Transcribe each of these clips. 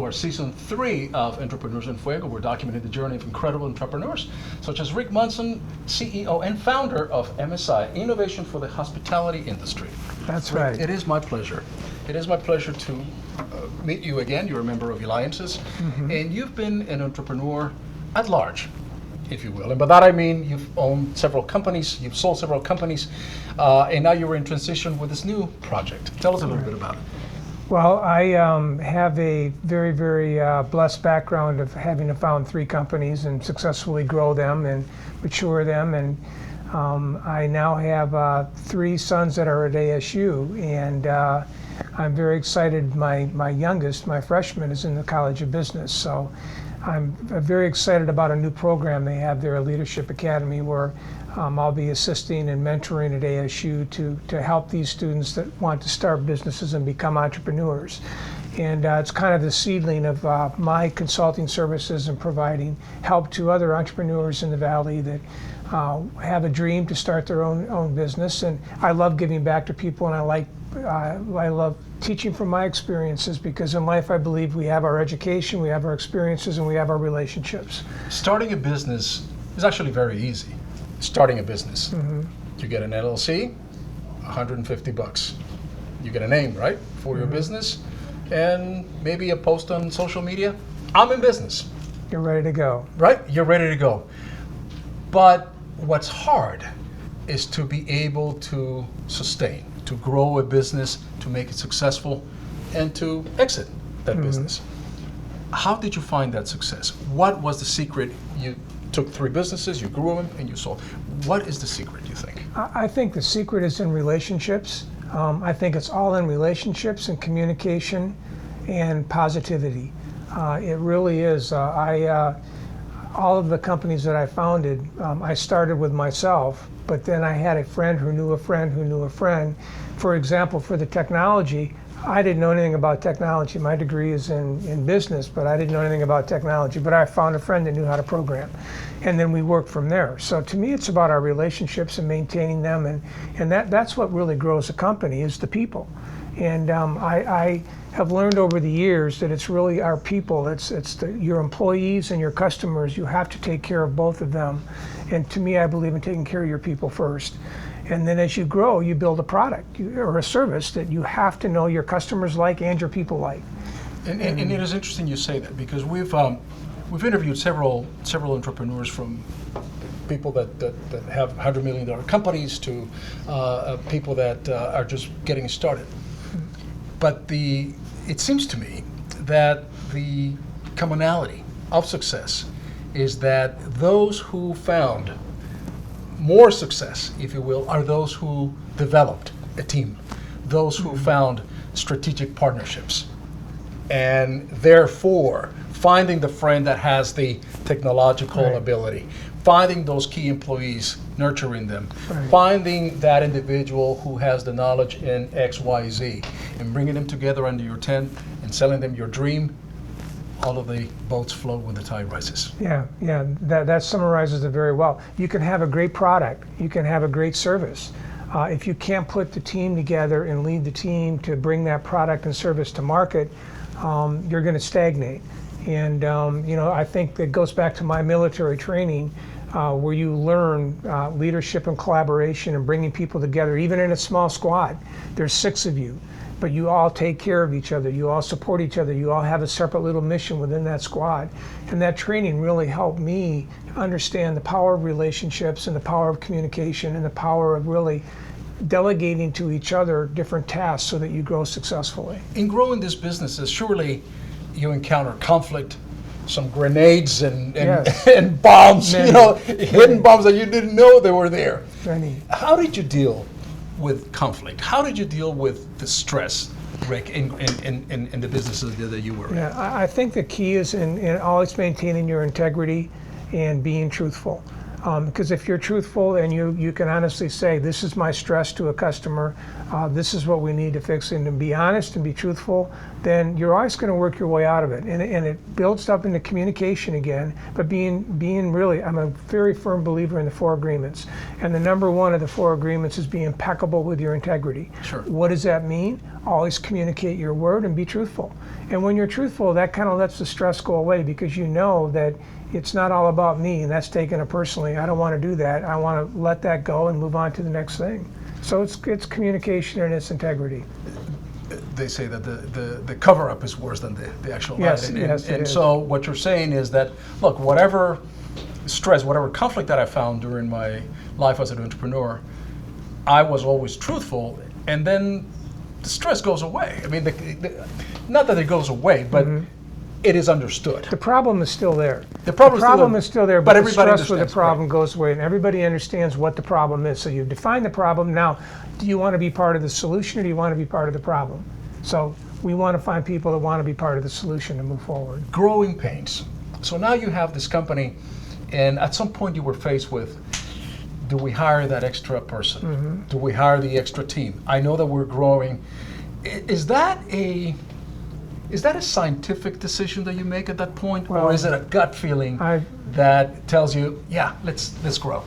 our season 3 of Entrepreneurs in Fuego. We're documenting the journey of incredible entrepreneurs, such as Rick Munson, CEO and founder of MSI, Innovation for the Hospitality Industry. That's Rick, right. it is my pleasure. It is my pleasure to meet you again. You're a member of Alliances, and you've been an entrepreneur at large, if you will. And by that I mean you've owned several companies, you've sold several companies, and now you're in transition with this new project. Tell us a little bit about it. Well, I have a very, very blessed background of having to found 3 companies and successfully grow them and mature them. And I now have 3 sons that are at ASU, and I'm very excited. My youngest, my freshman, is in the College of Business. So I'm very excited about a new program they have there, a Leadership Academy, where I'll be assisting and mentoring at ASU to help these students that want to start businesses and become entrepreneurs. And it's kind of the seedling of my consulting services and providing help to other entrepreneurs in the Valley that have a dream to start their own business. And I love giving back to people, and I love teaching from my experiences, because in life I believe we have our education, we have our experiences, and we have our relationships. Starting a business is actually very easy. Starting a business. You get an LLC, $150. You get a name, right, for your business, and maybe a post on social media. I'm in business. You're ready to go. Right? You're ready to go. But what's hard is to be able to sustain, to grow a business, to make it successful, and to exit that business. How did you find that success? What was the secret? You took 3 businesses, you grew them, and you sold. What is the secret, you think? I think the secret is in relationships. I think it's all in relationships and communication and positivity. It really is. All of the companies that I founded, I started with myself, but then I had a friend who knew a friend who knew a friend. For example, for the technology, I didn't know anything about technology. My degree is in business, but I didn't know anything about technology. But I found a friend that knew how to program, and then we worked from there. So to me, it's about our relationships and maintaining them, and that's what really grows a company, is the people. And I have learned over the years that it's really our people. It's your employees and your customers. You have to take care of both of them. And to me, I believe in taking care of your people first. And then as you grow, you build a product or a service that you have to know your customers like and your people like. And it is interesting you say that, because we've interviewed several entrepreneurs, from people that have $100 million companies to people that are just getting started. But it seems to me that the commonality of success is that those who found more success, if you will, are those who developed a team, those who found strategic partnerships, and therefore finding the friend that has the technological ability, finding those key employees, nurturing them, finding that individual who has the knowledge in X, Y, Z, and bringing them together under your tent and selling them your dream. All of the boats float when the tide rises. Yeah, that summarizes it very well. You can have a great product, you can have a great service. If you can't put the team together and lead the team to bring that product and service to market, you're going to stagnate. And I think that goes back to my military training, where you learn leadership and collaboration and bringing people together, even in a small squad. There's 6 of you, but you all take care of each other, you all support each other, you all have a separate little mission within that squad. And that training really helped me understand the power of relationships and the power of communication and the power of really delegating to each other different tasks so that you grow successfully. In growing these businesses, surely you encounter conflict, some grenades and and bombs, hidden bombs that you didn't know they were there. Many. How did you deal with conflict? How did you deal with the stress, Rick, in the businesses that you were in? Yeah, I think the key is in always maintaining your integrity and being truthful. Because if you're truthful and you can honestly say, this is my stress to a customer, this is what we need to fix it, and to be honest and be truthful, then you're always going to work your way out of it. And it builds up into communication again, but being really, I'm a very firm believer in the 4 agreements. And the number one of the 4 agreements is be impeccable with your integrity. Sure. What does that mean? Always communicate your word and be truthful. And when you're truthful, that kind of lets the stress go away, because you know that it's not all about me, and that's taking it personally. I don't want to do that. I want to let that go and move on to the next thing. So it's communication and it's integrity. They say that the cover-up is worse than the actual Yes, lie. yes, it And is. so what you're saying is that, look, whatever stress, whatever conflict that I found during my life as an entrepreneur, I was always truthful, and then the stress goes away. I mean, not that it goes away, but it is understood. The problem is still there. The problem is still there, but the everybody stress with the understands, problem goes away, and everybody understands what the problem is. So you define the problem. Now, do you want to be part of the solution, or do you want to be part of the problem? So we want to find people that want to be part of the solution to move forward. Growing pains. So now you have this company, and at some point you were faced with, do we hire that extra person? Do we hire the extra team? I know that we're growing. Is that a scientific decision that you make at that point, or is it a gut feeling that tells you, yeah, let's grow?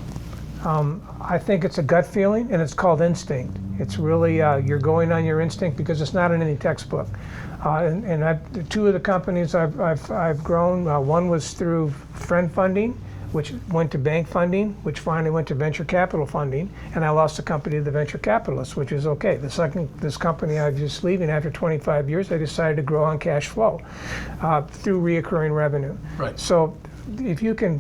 I think it's a gut feeling, and it's called instinct. It's really you're going on your instinct, because it's not in any textbook. And 2 of the companies I've grown, one was through friend funding, which went to bank funding, which finally went to venture capital funding, and I lost the company to the venture capitalists, which is okay. This company I'm just leaving after 25 years, I decided to grow on cash flow through reoccurring revenue. Right. So if you can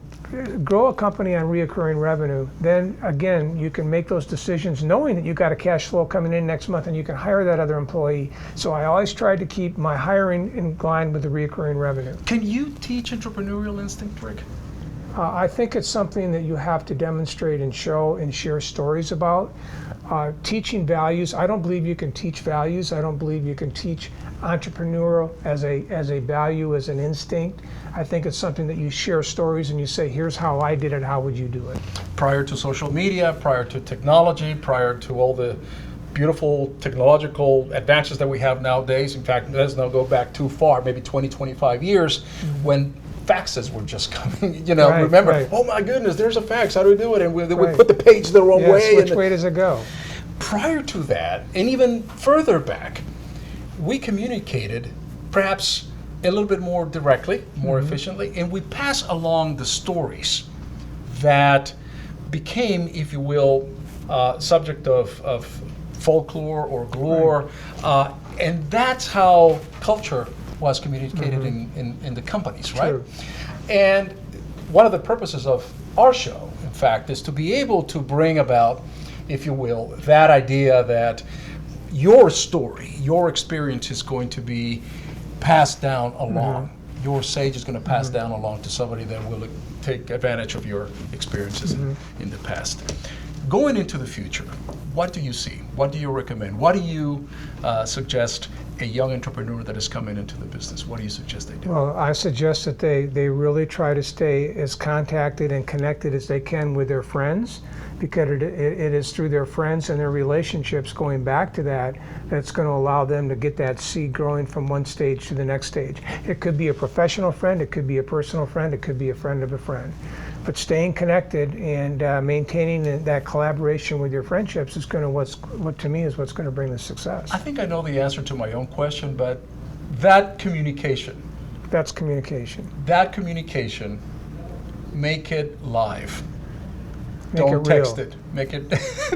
grow a company on reoccurring revenue, then again, you can make those decisions knowing that you got a cash flow coming in next month, and you can hire that other employee. So I always tried to keep my hiring in line with the reoccurring revenue. Can you teach entrepreneurial instinct, Rick? I think it's something that you have to demonstrate and show and share stories about. Teaching values, I don't believe you can teach values. I don't believe you can teach entrepreneurial as a value, as an instinct. I think it's something that you share stories and you say, here's how I did it, how would you do it? Prior to social media, prior to technology, prior to all the beautiful technological advances that we have nowadays, in fact, let's not go back too far, maybe 20, 25 years, when faxes were just coming, Right, remember, right. Oh my goodness, there's a fax, how do we do it? And we put the page the wrong way. Which way does it go? Prior to that, and even further back, we communicated perhaps a little bit more directly, more efficiently, and we pass along the stories that became, if you will, subject of folklore or glore, and that's how culture was communicated in the companies, right? True. And one of the purposes of our show, in fact, is to be able to bring about, if you will, that idea that your story, your experience is going to be passed down along. Your sage is going to pass down along to somebody that will take advantage of your experiences in the past. Going into the future, what do you see? What do you recommend? What do you suggest a young entrepreneur that is coming into the business, what do you suggest they do? Well, I suggest that they really try to stay as contacted and connected as they can with their friends, because it is through their friends and their relationships going back to that's going to allow them to get that seed growing from one stage to the next stage. It could be a professional friend, it could be a personal friend, it could be a friend of a friend. But staying connected and maintaining that collaboration with your friendships is going to what to me is what's going to bring the success. I think I know the answer to my own question, but that communication. That's communication. That communication, make it live. Make Don't it text real. it. Make it.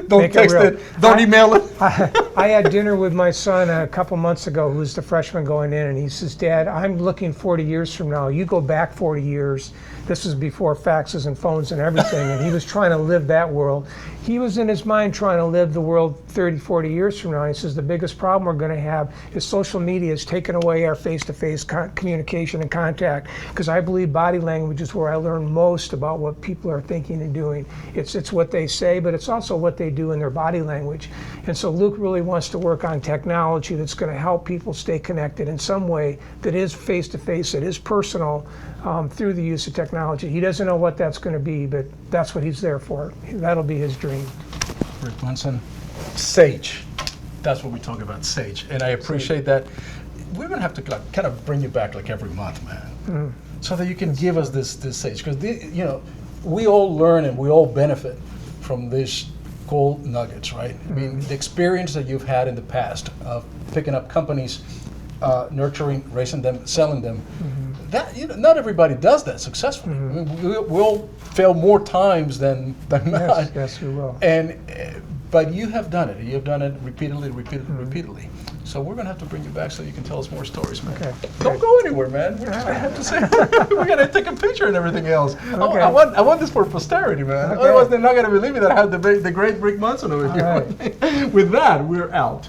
Don't Make it text real. it. Don't email it. I had dinner with my son a couple months ago, who's the freshman going in, and he says, Dad, I'm looking 40 years from now. You go back 40 years. This was before faxes and phones and everything, and he was trying to live that world. He was in his mind trying to live the world 30, 40 years from now. He says the biggest problem we're going to have is social media has taken away our face-to-face communication and contact, because I believe body language is where I learn most about what people are thinking and doing. It's what they say, but it's also what they do in their body language. And so Luke really wants to work on technology that's going to help people stay connected in some way that is face-to-face, that is personal, through the use of technology. He doesn't know what that's going to be, but that's what he's there for. That'll be his dream. Rick Munson, Sage. That's what we talk about, Sage. And I appreciate that. We're going to have to kind of bring you back like every month, man, so that you can give us this Sage. Because, we all learn and we all benefit from these gold nuggets, right? I mean, the experience that you've had in the past of picking up companies, nurturing, raising them, selling them, that not everybody does that successfully. I mean, we'll fail more times than not. Yes, we will. But you have done it. You have done it repeatedly. So we're going to have to bring you back so you can tell us more stories, man. Okay. Don't go anywhere, man. I have to say, we're going to take a picture and everything else. Okay. I want this for posterity, man. Okay. Otherwise, they're not going to believe me that I have the great Rick Munson over here. All right. With that, we're out.